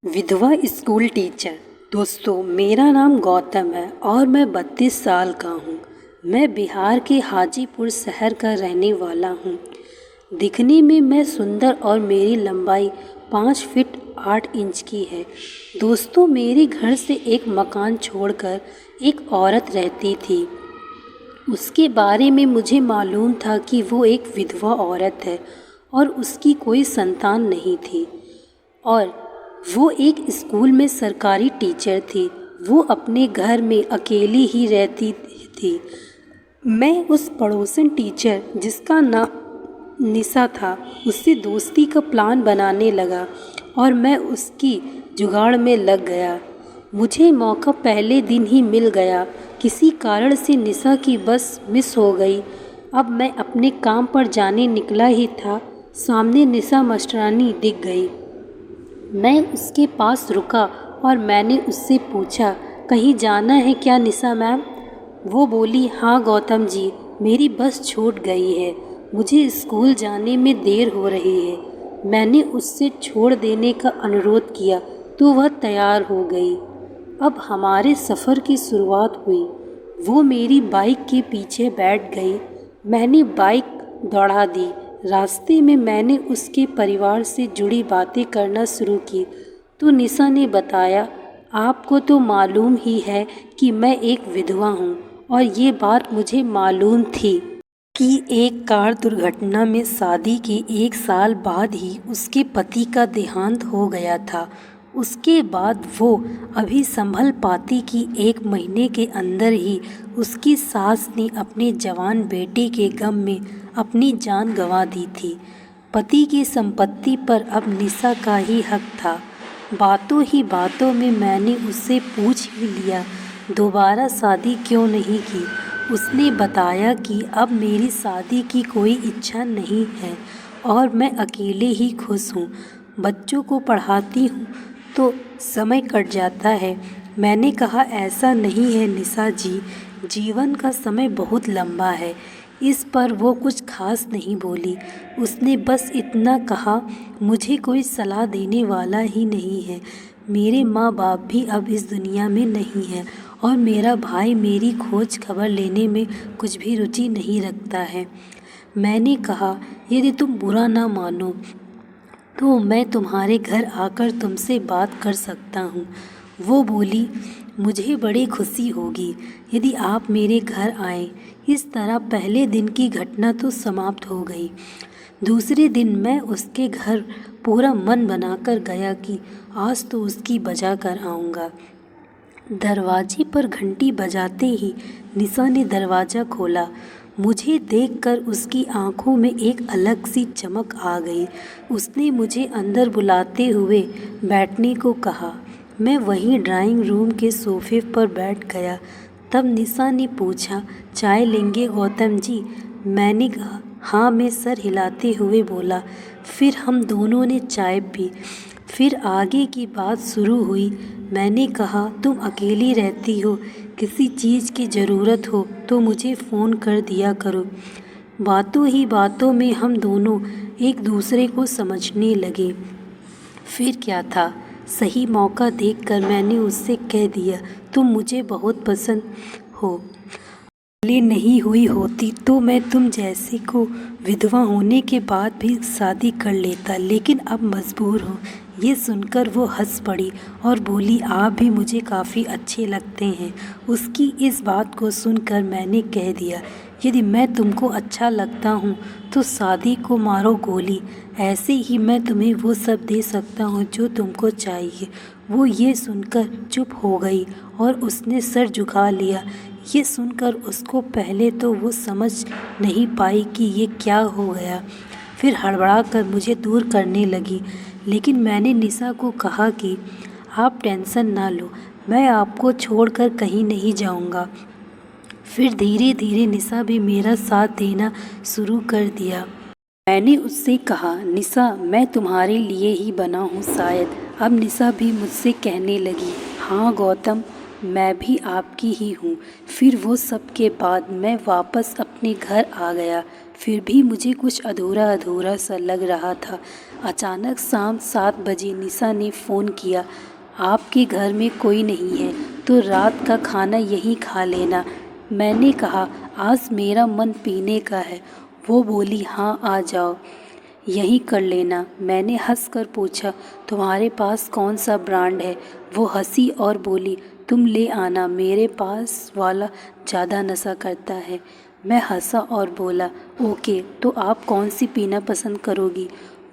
विधवा school teacher. दोस्तों, मेरा नाम गौतम है और मैं 32 साल का हूँ। मैं बिहार के हाजीपुर शहर का रहने वाला हूँ। दिखने में मैं सुंदर और मेरी लंबाई 5 फीट 8 इंच की है। दोस्तों, मेरे घर से एक मकान छोड़कर एक औरत रहती थी। उसके बारे में मुझे मालूम था कि वो एक विधवा औरत है और उसकी कोई संतान नहीं थी और वो एक स्कूल में सरकारी टीचर थी। वो अपने घर में अकेली ही रहती थी। मैं उस पड़ोसन टीचर जिसका नाम निशा था उससे दोस्ती का प्लान बनाने लगा और मैं उसकी जुगाड़ में लग गया। मुझे मौका पहले दिन ही मिल गया। किसी कारण से निशा की बस मिस हो गई। अब मैं अपने काम पर जाने निकला ही था, सामने निशा मास्टरानी दिख गई। मैं उसके पास रुका और मैंने उससे पूछा, कहीं जाना है क्या निशा मैम? वो बोली, हाँ गौतम जी, मेरी बस छूट गई है, मुझे स्कूल जाने में देर हो रही है। मैंने उससे छोड़ देने का अनुरोध किया तो वह तैयार हो गई। अब हमारे सफ़र की शुरुआत हुई। वो मेरी बाइक के पीछे बैठ गई। मैंने बाइक दौड़ा दी। रास्ते में मैंने उसके परिवार से जुड़ी बातें करना शुरू की तो निशा ने बताया, आपको तो मालूम ही है कि मैं एक विधवा हूँ और ये बात मुझे मालूम थी कि एक कार दुर्घटना में शादी के 1 साल बाद ही उसके पति का देहांत हो गया था। उसके बाद वो अभी संभल पाती कि 1 महीने के अंदर ही उसकी सास ने अपने जवान बेटे के गम में अपनी जान गंवा दी थी। पति की संपत्ति पर अब निशा का ही हक था। बातों ही बातों में मैंने उससे पूछ ही लिया, दोबारा शादी क्यों नहीं की? उसने बताया कि अब मेरी शादी की कोई इच्छा नहीं है और मैं अकेले ही खुश हूँ। बच्चों को पढ़ाती हूँ तो समय कट जाता है। मैंने कहा, ऐसा नहीं है निशा जी, जीवन का समय बहुत लंबा है। इस पर वो कुछ खास नहीं बोली। उसने बस इतना कहा, मुझे कोई सलाह देने वाला ही नहीं है। मेरे माँ बाप भी अब इस दुनिया में नहीं हैं और मेरा भाई मेरी खोज खबर लेने में कुछ भी रुचि नहीं रखता है। मैंने कहा, यदि तुम बुरा ना मानो तो मैं तुम्हारे घर आकर तुमसे बात कर सकता हूँ। वो बोली, मुझे बड़ी खुशी होगी यदि आप मेरे घर आएँ। इस तरह पहले दिन की घटना तो समाप्त हो गई। दूसरे दिन मैं उसके घर पूरा मन बनाकर गया कि आज तो उसकी बजा कर आऊँगा। दरवाजे पर घंटी बजाते ही निशा ने दरवाज़ा खोला। मुझे देखकर उसकी आंखों में एक अलग सी चमक आ गई। उसने मुझे अंदर बुलाते हुए बैठने को कहा। मैं वहीं ड्राइंग रूम के सोफे पर बैठ गया। तब निशा ने पूछा, चाय लेंगे गौतम जी? मैंने कहा, हाँ, मैं सर हिलाते हुए बोला। फिर हम दोनों ने चाय पी। फिर आगे की बात शुरू हुई। मैंने कहा, तुम अकेली रहती हो, किसी चीज़ की ज़रूरत हो तो मुझे फ़ोन कर दिया करो। बातों ही बातों में हम दोनों एक दूसरे को समझने लगे। फिर क्या था, सही मौका देखकर मैंने उससे कह दिया, तुम मुझे बहुत पसंद हो। पहले नहीं हुई होती तो मैं तुम जैसे को विधवा होने के बाद भी शादी कर लेता, लेकिन अब मजबूर हूँ। ये सुनकर वो हंस पड़ी और बोली, आप भी मुझे काफ़ी अच्छे लगते हैं। उसकी इस बात को सुनकर मैंने कह दिया, यदि मैं तुमको अच्छा लगता हूँ तो शादी को मारो गोली। ऐसे ही मैं तुम्हें वो सब दे सकता हूँ जो तुमको चाहिए। वो ये सुनकर चुप हो गई और उसने सर झुका लिया। ये सुनकर उसको पहले तो वो समझ नहीं पाई कि ये क्या हो गया। फिर हड़बड़ा कर मुझे दूर करने लगी। लेकिन मैंने निशा को कहा कि आप टेंशन ना लो, मैं आपको छोड़कर कहीं नहीं जाऊंगा। फिर धीरे धीरे निशा भी मेरा साथ देना शुरू कर दिया। मैंने उससे कहा, निशा, मैं तुम्हारे लिए ही बना हूँ शायद। अब निशा भी मुझसे कहने लगी, हाँ गौतम, मैं भी आपकी ही हूँ। फिर वो सब के बाद मैं वापस अपने घर आ गया। फिर भी मुझे कुछ अधूरा अधूरा सा लग रहा था। अचानक शाम 7 बजे निशा ने फ़ोन किया, आपके घर में कोई नहीं है तो रात का खाना यहीं खा लेना। मैंने कहा, आज मेरा मन पीने का है। वो बोली, हाँ आ जाओ, यहीं कर लेना। मैंने हंसकर पूछा, तुम्हारे पास कौन सा ब्रांड है? वो हंसी और बोली, तुम ले आना, मेरे पास वाला ज़्यादा नशा करता है। मैं हंसा और बोला, ओके, तो आप कौन सी पीना पसंद करोगी?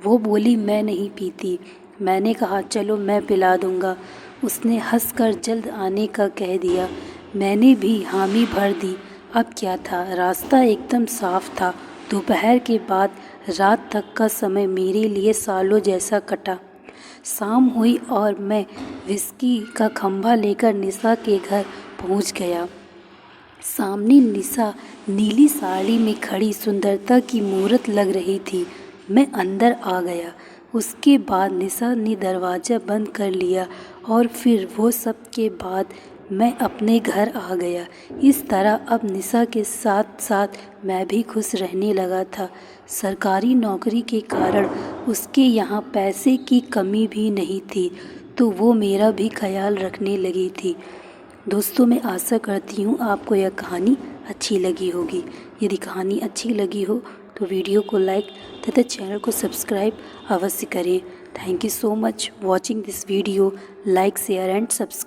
वो बोली, मैं नहीं पीती। मैंने कहा, चलो मैं पिला दूँगा। उसने हंसकर जल्द आने का कह दिया। मैंने भी हामी भर दी। अब क्या था, रास्ता एकदम साफ था। दोपहर के बाद रात तक का समय मेरे लिए सालों जैसा कटा। शाम हुई और मैं विस्की का खंभा लेकर निशा के घर पहुंच गया। सामने निशा नीली साड़ी में खड़ी सुंदरता की मूरत लग रही थी। मैं अंदर आ गया। उसके बाद निशा ने दरवाज़ा बंद कर लिया और फिर वो सब के बाद मैं अपने घर आ गया। इस तरह अब निशा के साथ साथ मैं भी खुश रहने लगा था। सरकारी नौकरी के कारण उसके यहाँ पैसे की कमी भी नहीं थी, तो वो मेरा भी ख्याल रखने लगी थी। दोस्तों, मैं आशा करती हूँ आपको यह कहानी अच्छी लगी होगी। यदि कहानी अच्छी लगी हो तो वीडियो को लाइक तथा चैनल को सब्सक्राइब अवश्य करें। Thank you so much watching this video. Like, share and subscribe.